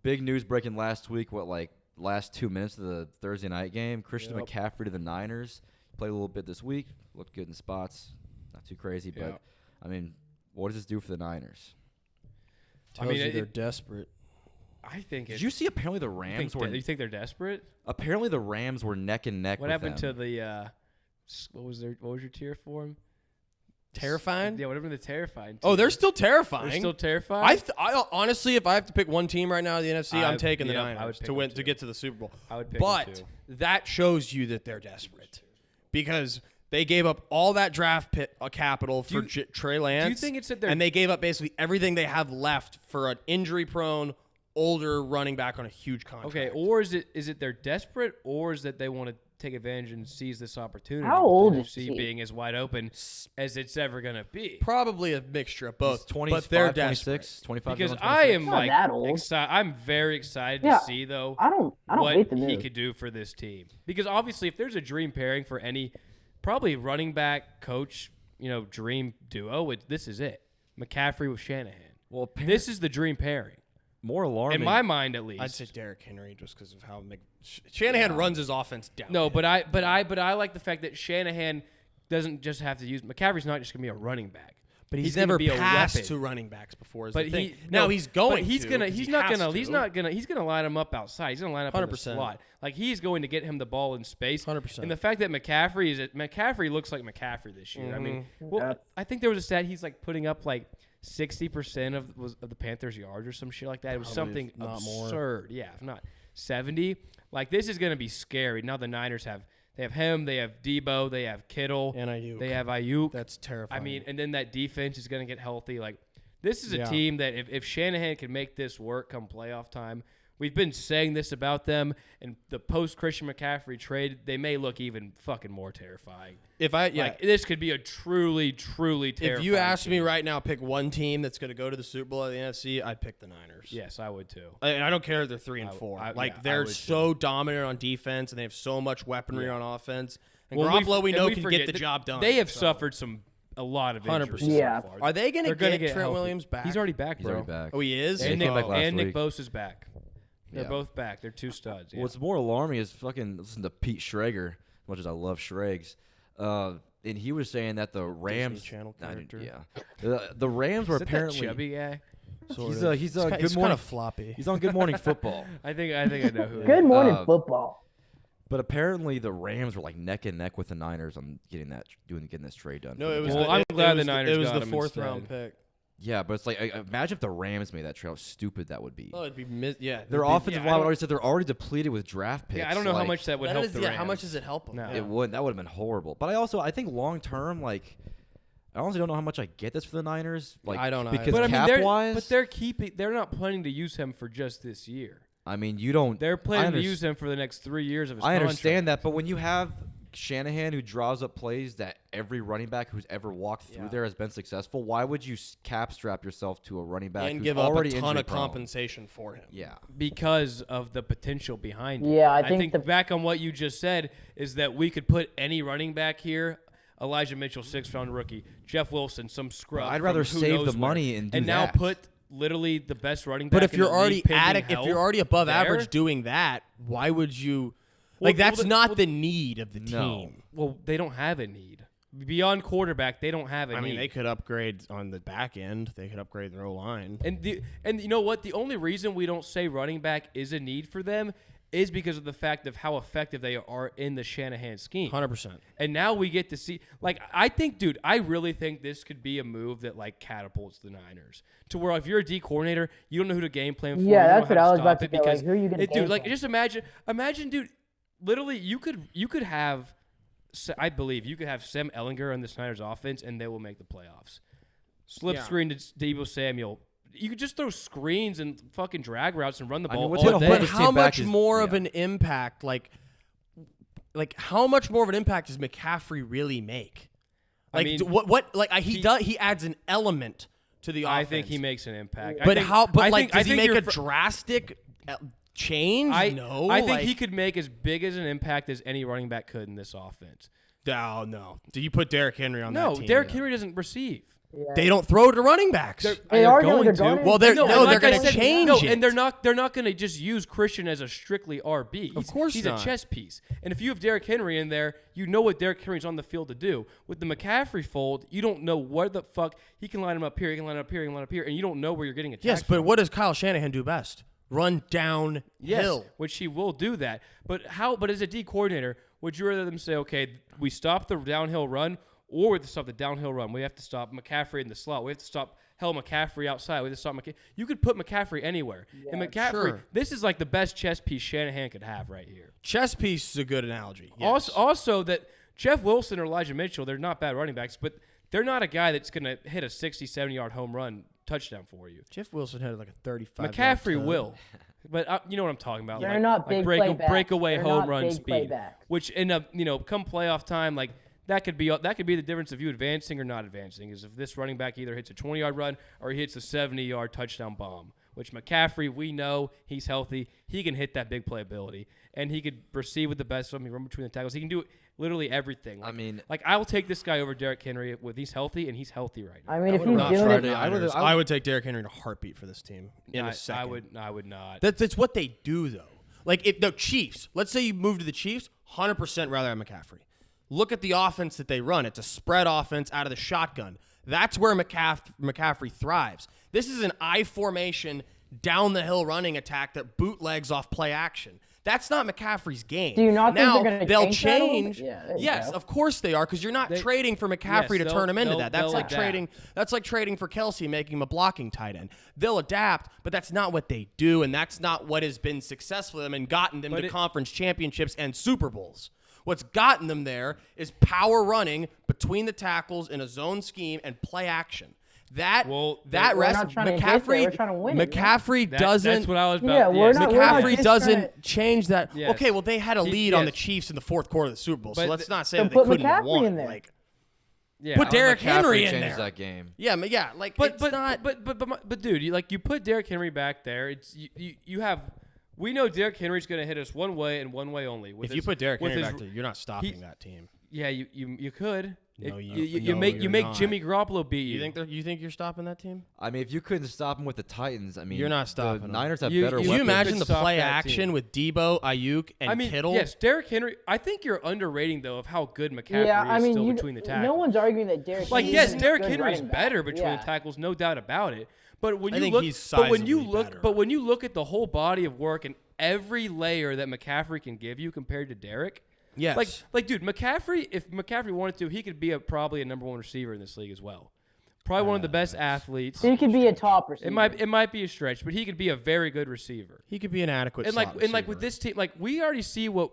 big news breaking last week. Last 2 minutes of the Thursday night game. Christian McCaffrey to the Niners. Played a little bit this week. Looked good in spots. Not too crazy, but I mean, what does this do for the Niners? Tells you they're desperate. I think. Did you see? Apparently, the Rams were. You think they're desperate? Apparently, the Rams were neck and neck. What happened to the? What was your tier for them? Terrifying? Yeah, whatever the terrifying. Team. Oh, they're still terrifying. They're still terrifying. I honestly, if I have to pick one team right now in the NFC, I'm taking the Niners to win to get to the Super Bowl. I would pick but them too. that shows you that they're desperate because they gave up all that draft capital for Trey Lance. Do you think it's that they're and they gave up basically everything they have left for an injury-prone, older running back on a huge contract? Okay, or is it they're desperate, or is that they want to take advantage and seize this opportunity? How old is he? Being as wide open as it's ever going to be. Probably a mixture of both. 25, but they're 26, 25. Because I am Not that old. excited. I'm very excited to see though. I don't what hate the move. he could do for this team. Because obviously, if there's a dream pairing for any, probably running back coach, dream duo, this is it. McCaffrey with Shanahan. Well, this is the dream pairing. More alarming in my mind, at least. I'd say Derrick Henry just because of how Shanahan runs his offense down. No, but I like the fact that Shanahan doesn't just have to use McCaffrey's not just gonna be a running back, but he's gonna never be passed a weapon. to running backs before. But he's he's going. He's to. gonna line him up outside. He's gonna line up in the 100%. slot. Like he's going to get him the ball in space. 100%. And the fact that McCaffrey looks like McCaffrey this year. I mean, I think there was a stat he's like putting up like 60% of the Panthers' yards or some shit like that. It was something absurd. Yeah, if not 70. Like this is gonna be scary. Now the Niners have him, they have Debo, they have Kittle, and Ayuk. They have Ayuk. That's terrifying. I mean, and then that defense is gonna get healthy. Like this is a team that if Shanahan can make this work come playoff time. We've been saying this about them, and the post-Christian McCaffrey trade, they may look even fucking more terrifying. This could be a truly, truly terrifying If you ask team. me right now, pick one team that's going to go to the Super Bowl at the NFC, I'd pick the Niners. Yes, I would too. And I don't care if they're 3 and 4. They're so dominant on defense, and they have so much weaponry on offense. And Garoppolo, we know, can get the job done. They have suffered a lot of injuries 100%. Yeah. so far. Are they going to get Trent healthy. Williams back? He's already back, He's bro. already back. Oh, he is? And he came back last Nick week. Bosa's back. They're both back. They're two studs. Yeah. What's more alarming is listen to Pete Schrager, as much as I love Schrags. And he was saying that the Rams Disney Channel character. The Rams were Is it that apparently chubby guy? he's Good kind Morning of floppy. He's on Good Morning Football. I think I know who. Good morning football. But apparently the Rams were like neck and neck with the Niners on getting this trade done. No, it was. I'm glad the Niners It was got the him 4th instead. round pick. Yeah, but it's like imagine if the Rams made that trade. How stupid that would be. Oh, it'd be Their offensive line already said they're already depleted with draft picks. Yeah, I don't know how much that would help the Rams. How much does it help them? No. It would. That would have been horrible. But I think long term, I honestly don't know how much I get this for the Niners. I don't know. Because But I mean, cap-wise, they're not planning to use him for just this year. I mean, you don't. They're planning to use him for the next 3 years of his I contract. understand that, but when you have Shanahan who draws up plays that every running back who's ever walked through there has been successful, why would you cap strap yourself to a running back and who's give up already a ton of injury-prone? compensation for him? Yeah. Because of the potential behind it. Yeah, I think think back on what you just said is that we could put any running back here. Elijah Mitchell, 6th-round rookie. Jeff Wilson, some scrub. I'd rather from who save knows the where. money and do now that. put literally the best running back. But if in you're the already league pending if you're health already above there, average doing that, why would you? Well, That's well, not well, the need of the No. team. Well, they don't have a need beyond quarterback. They don't have a need. I mean, they could upgrade on the back end. They could upgrade their O-line. And you know what? The only reason we don't say running back is a need for them is because of the fact of how effective they are in the Shanahan scheme. 100%. And now we get to see, I really think this could be a move that catapults the Niners to where if you're a D coordinator, you don't know who to game plan for. Yeah, you don't that's know what how I was stop about to it say, because who are you going to game dude, plan? just imagine, dude. Literally, you could have, I believe you could have Sam Ellinger on the Niners offense, and they will make the playoffs. Slip screen to Deebo Samuel. You could just throw screens and fucking drag routes and run the ball what's all gonna day. hold But this how team back much is- more of yeah. an impact, how much more of an impact does McCaffrey really make? I mean, He adds an element to the offense. I think he makes an impact. But does he make you're a drastic change? No. I think he could make as big as an impact as any running back could in this offense. No. Do you put Derrick Henry on that team? Derrick Henry doesn't receive. Yeah. They don't throw to running backs. They're going to. Well, they're going to change it. And they're not going to just use Christian as a strictly RB. Of course he's not. a chess piece. And if you have Derrick Henry in there, you know what Derrick Henry's on the field to do. With the McCaffrey fold, you don't know where the fuck he can line him up here, he can line up here, he can line up here, and you don't know where you're getting attacked. Yes, but what does Kyle Shanahan do best? Run downhill. Yes, which he will do that. But as a D coordinator, would you rather them say, okay, we stop the downhill run, or we have to stop the downhill run? We have to stop McCaffrey in the slot. We have to stop McCaffrey outside. We have to stop McCaffrey. You could put McCaffrey anywhere. Yeah, and McCaffrey, this is like the best chess piece Shanahan could have right here. Chess piece is a good analogy. Yes. Also, that Jeff Wilson or Elijah Mitchell, they're not bad running backs, but they're not a guy that's going to hit a 60, 70-yard home run touchdown for you. Jeff Wilson had like a 35. McCaffrey will. But you know what I'm talking about. They're not big playbacks. Breakaway They're home not run big speed. playbacks. Which come playoff time, like that could be the difference of you advancing or not advancing. Is if this running back either hits a 20-yard run or he hits a 70-yard touchdown bomb. Which McCaffrey, we know he's healthy. He can hit that big playability, and he could receive with the best of them. He run between the tackles. He can do literally everything. I will take this guy over Derrick Henry when he's healthy, and he's healthy right now. I mean, if he's doing it, I would take Derrick Henry in a heartbeat for this team in a second. I would not. That's what they do, though. Like the Chiefs. Let's say you move to the Chiefs, 100% rather have McCaffrey. Look at the offense that they run. It's a spread offense out of the shotgun. That's where McCaffrey thrives. This is an I formation down the hill running attack that bootlegs off play action. That's not McCaffrey's game. Do you not now, think they're going to they'll change? Yes, of course they are, because you're not trading for McCaffrey to turn him into that. That's like trading. That's like trading for Kelsey and making him a blocking tight end. They'll adapt, but that's not what they do, and that's not what has been successful for them and gotten them to conference championships and Super Bowls. What's gotten them there is power running between the tackles in a zone scheme and play action. McCaffrey doesn't. That's what I was about. Yeah, McCaffrey doesn't change that. Yes. Okay, well they had a lead on the Chiefs in the fourth quarter of the Super Bowl, so let's not say that they couldn't have won. Like, put Derrick Henry in there. That game. Yeah, like but dude, you put Derrick Henry back there. It's you have. We know Derrick Henry's going to hit us one way and one way only. If you put Derrick Henry back there, you're not stopping that team. Yeah, you could. No, you make Jimmy Garoppolo beat you. You think you're stopping that team? I mean, if you couldn't stop him with the Titans, I mean, you're not stopping the Niners have better weapons. Can you imagine the play action with Debo, Ayuk, and Kittle? Yes, Derrick Henry. I think you're underrating though of how good McCaffrey is still between the tackles. No one's arguing that Derrick. Derrick Henry is better between the tackles, no doubt about it. But when you look at the whole body of work and every layer that McCaffrey can give you compared to Derrick. Yes. Dude, McCaffrey, if McCaffrey wanted to, he could be probably a number one receiver in this league as well. Probably one of the best athletes. He could be a top receiver. It might be a stretch, but he could be a very good receiver. He could be an adequate receiver. And with this team, we already see what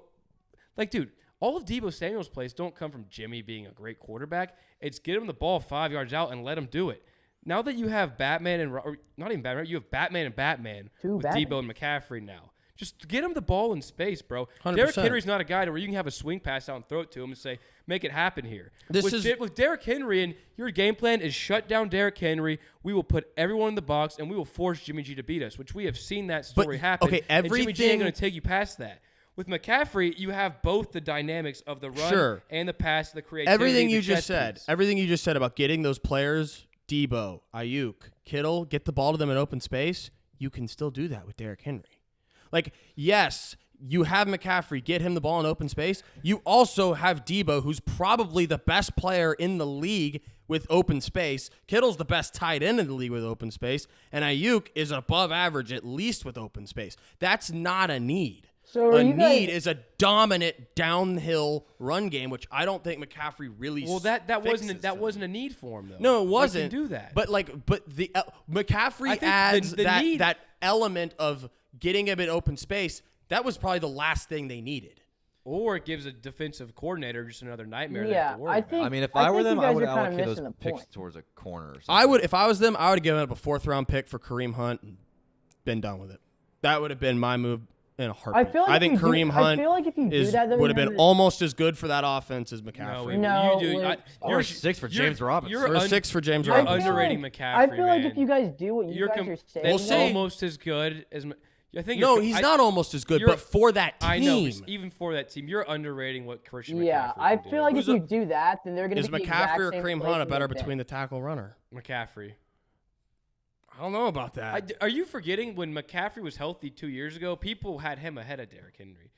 dude, all of Deebo Samuel's plays don't come from Jimmy being a great quarterback. It's get him the ball 5 yards out and let him do it. Now that you have Batman you have Batman and Batman with Deebo and McCaffrey now. Just get him the ball in space, bro. 100%. Derrick Henry's not a guy where you can have a swing pass out and throw it to him and say, make it happen here. With Derrick Henry, and your game plan is shut down Derrick Henry. We will put everyone in the box, and we will force Jimmy G to beat us, which we have seen that story happen. Okay, and Jimmy G ain't going to take you past that. With McCaffrey, you have both the dynamics of the run and the pass, the creativity. Everything you just said about getting those players, Debo, Ayuk, Kittle, get the ball to them in open space, you can still do that with Derrick Henry. Yes, you have McCaffrey, get him the ball in open space. You also have Debo, who's probably the best player in the league with open space. Kittle's the best tight end in the league with open space. And Ayuk is above average, at least with open space. That's not a need. So need is a dominant downhill run game, which I don't think McCaffrey really. Well, that wasn't a need for him though. No, it wasn't. He can do that. But the McCaffrey adds that element of getting him in open space. That was probably the last thing they needed. Or it gives a defensive coordinator just another nightmare. Yeah, I mean, if I were them, I would allocate those picks towards a corner. Or something. If I was them, I would have given up a 4th round pick for Kareem Hunt and been done with it. That would have been my move in a heartbeat. I think Kareem Hunt would have been almost as good for that offense as McCaffrey. No, you do. You're 6 for James Robinson. You're 6 for James You're Robinson. underrating McCaffrey. I feel like if you guys do what you guys are saying, almost as good as. I think he's not almost as good, but for that team. I know, even for that team, you're underrating what Christian McCaffrey Yeah, I can feel do. like if you do that, then they're going to Is be the exact McCaffrey or same Kareem place Hunt as better they've between been. the tackle runner? McCaffrey. I don't know about that. Are you forgetting when McCaffrey was healthy 2 years ago? People had him ahead of Derrick Henry.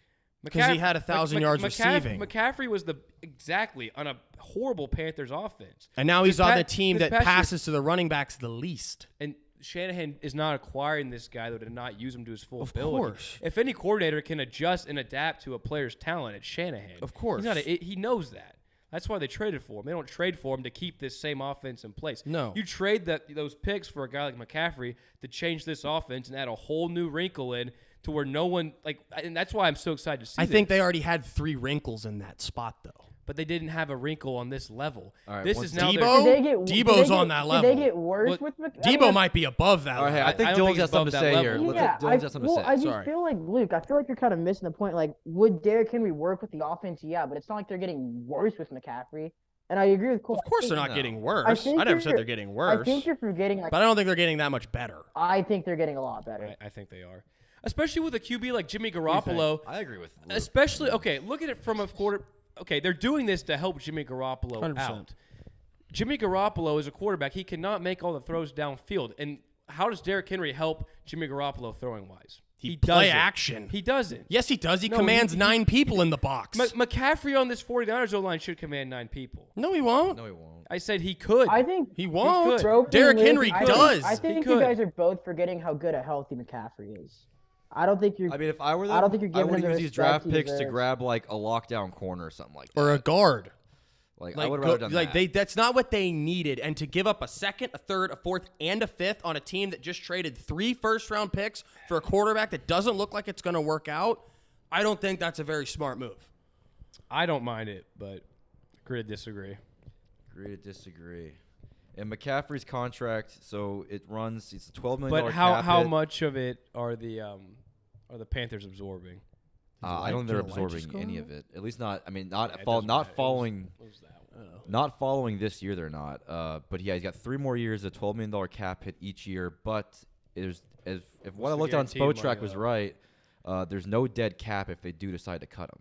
Because he had 1,000 yards receiving. McCaffrey was exactly on a horrible Panthers offense. And now he's on the team that passes year, to the running backs the least. And Shanahan is not acquiring this guy, though, to not use him to his full ability. Of course. If any coordinator can adjust and adapt to a player's talent, it's Shanahan. Of course. He knows that. That's why they traded for him. They don't trade for him to keep this same offense in place. No. You trade those picks for a guy like McCaffrey to change this offense and add a whole new wrinkle in to where no one and that's why I'm so excited to see. I think they already had 3 wrinkles in that spot though. But they didn't have a wrinkle on this level. All right, this is now Debo's on that level. Did they get worse with McCaffrey? Debo might be above that. All right, I think I don't Dylan's think got he's something to above say that here. level. Dylan's got something to say. I just Sorry. feel like, Luke, I feel like you're kind of missing the point. Like, would Derrick Henry work with the offense? Yeah, but it's not like they're getting worse with McCaffrey. And I agree with Cole. Of course they're not getting worse. I never said they're getting worse. I think you're forgetting. But I don't think they're getting that much better. I think they're getting a lot better. I think they are. Especially with a QB like Jimmy Garoppolo. I agree with Luke. Especially, look at it from a quarter. Okay, they're doing this to help Jimmy Garoppolo 100%. out. Jimmy Garoppolo is a quarterback. He cannot make all the throws downfield. And how does Derrick Henry help Jimmy Garoppolo throwing-wise? He play doesn't. action. He doesn't. Yes, he does. He No, commands he- 9 people in the box. McCaffrey on this 49ers O-line should command 9 people. No, he won't. No, he won't. I said he could. I think He won't. could. Derrick Henry does. I think He you could. guys are both forgetting how good a healthy McCaffrey is. I don't think you're. I mean, if I were them, I don't think you're I giving would him the use these respect draft he picks to deserves. grab like a lockdown corner or something like that. Or a guard. Like I would have done that. That's not what they needed. And to give up a second, a third, a fourth, and a fifth on a team that just traded 3 first-round picks for a quarterback that doesn't look like it's going to work out, I don't think that's a very smart move. I don't mind it, but agree to disagree. Agree to disagree. And McCaffrey's contract, so it's a $12 million But cap how hit. much of it are the Panthers absorbing? I don't think they're Did the light just absorbing go any out? of it. At least not. I mean, not It fall, doesn't not matter. following. What was that? Not following this year, they're not. But yeah, he's got 3 more years, a $12 million cap hit each year. But if what I the looked on guaranteed money, Spotrac was though? right, there's no dead cap if they do decide to cut him.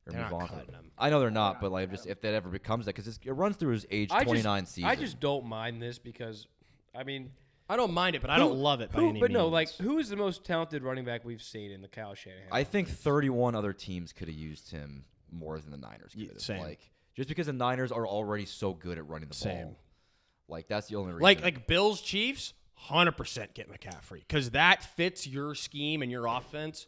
Or They're move not on from cutting him. him. I know they're not, but like if that ever becomes that, because it runs through his age 29 season. I just don't mind this because, I mean, I don't mind it, but I don't love it by any means. But no, like, who is the most talented running back we've seen in the Kyle Shanahan? I think 31 other teams could have used him more than the Niners could have. Same. Like, just because the Niners are already so good at running the Same. ball. Like, that's the only reason. Like Bills, Chiefs, 100% get McCaffrey because that fits your scheme and your offense.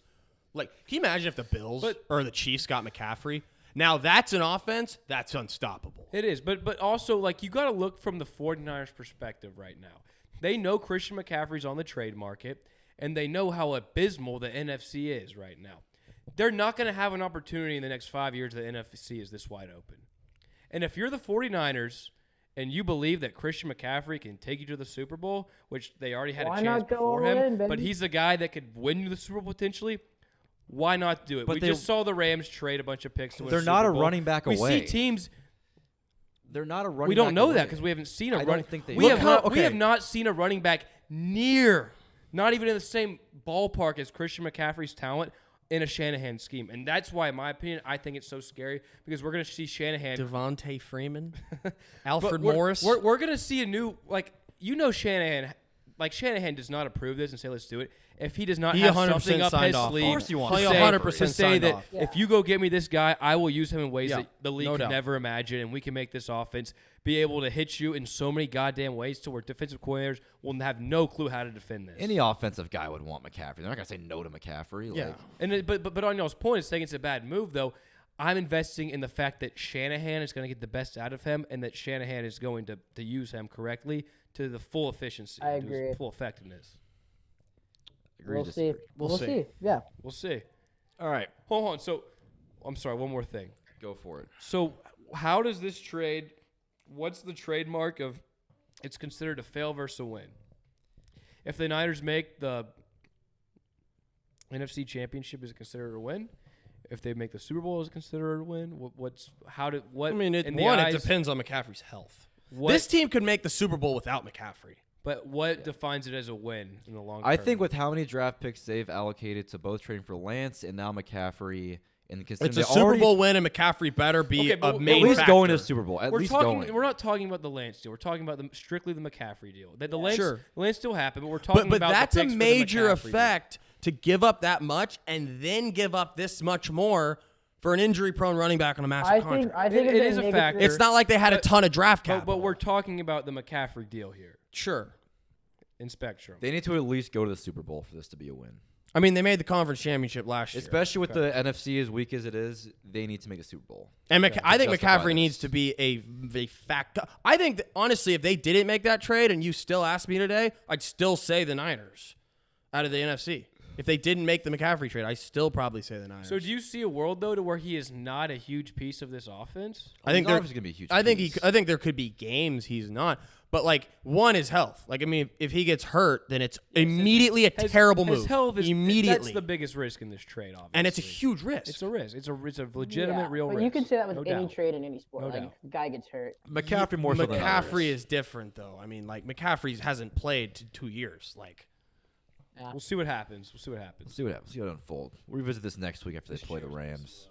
Like, can you imagine if the Bills or the Chiefs got McCaffrey? Now, that's an offense that's unstoppable. It is, but also, like, you got to look from the 49ers' perspective right now. They know Christian McCaffrey's on the trade market, and they know how abysmal the NFC is right now. They're not going to have an opportunity in the next 5 years that the NFC is this wide open. And if you're the 49ers and you believe that Christian McCaffrey can take you to the Super Bowl, which they already had Why a chance not go before all him, in, baby? but he's the guy that could win you the Super Bowl potentially, why not do it? But We they- just saw the Rams trade a bunch of picks to win They're the not Super a Bowl. running back we away. see teams. they're not a running We don't back know away. that because we haven't seen a I don't running. think they we are. have not seen a running back near, not even in the same ballpark as Christian McCaffrey's talent in a Shanahan scheme, and that's why, in my opinion, I think it's so scary because we're going to see Shanahan. Devontae Freeman, But Alfred we're- Morris. We're going to see a new Shanahan. Like, Shanahan does not approve this and say, let's do it. If he does not He have 100% something up signed his off. sleeve Of course he to wants say, to. 100% to say signed that off. Yeah. if you go get me this guy, I will use him in ways Yeah, that the league no could doubt. never imagine, and we can make this offense be able to hit you in so many goddamn ways to where defensive coordinators will have no clue how to defend this. Any offensive guy would want McCaffrey. They're not going to say no to McCaffrey. Yeah. Like, And but on y'all's point, it's saying it's a bad move, though. I'm investing in the fact that Shanahan is going to get the best out of him, and that Shanahan is going to use him correctly to the full efficiency, I to his agree. full effectiveness. agree We'll to see. disagree. We'll We'll see. see. Yeah. We'll see. All right. Hold on. So, I'm sorry. One more thing. Go for it. So, how does this trade? What's the trademark of? It's considered a fail versus a win. If the Niners make the NFC Championship, is it considered a win? If they make the Super Bowl, is it considered a win? I mean, in the it eyes- depends on McCaffrey's health. What- This team could make the Super Bowl without McCaffrey. But what defines it as a win in the long term? I think with how many draft picks they've allocated to both trading for Lance and now McCaffrey, and it's a Super Bowl win, and McCaffrey better be a main at least factor. going to the Super Bowl. We're not talking about the Lance deal. We're talking about strictly the McCaffrey deal. The Lance deal happened, but we're talking but about that's the a picks major for the McCaffrey effect to give up that much and then give up this much more for an injury-prone running back on a massive contract. I think It is a factor. It's not like they had a ton of draft deal. capital. But we're talking about the McCaffrey deal here. Sure. In spectrum. They need to at least go to the Super Bowl for this to be a win. I mean, they made the conference championship last year. Especially with the NFC as weak as it is, they need to make a Super Bowl. And I think justify McCaffrey this. needs to be a factor. I think, that, honestly, if they didn't make that trade and you still asked me today, I'd still say the Niners out of the NFC. If they didn't make the McCaffrey trade, I still probably say the Niners. So do you see a world, though, to where he is not a huge piece of this offense? I think he's obviously gonna be a huge piece. I think there could be games he's not. But, like, one is health. Like, I mean, if he gets hurt, then it's immediately a terrible move. His health is immediately. That's the biggest risk in this trade, obviously. And it's a huge risk. It's a risk. It's a legitimate, real but risk. you can say that with No any doubt. trade in any sport. No Like, doubt. if the guy gets hurt. McCaffrey more so than others. McCaffrey is different, though. I mean, like, McCaffrey hasn't played 2 years. Like, We'll see what happens. We'll see what happens. See what happens. See how it unfolds. We'll revisit this next week after they play the Rams.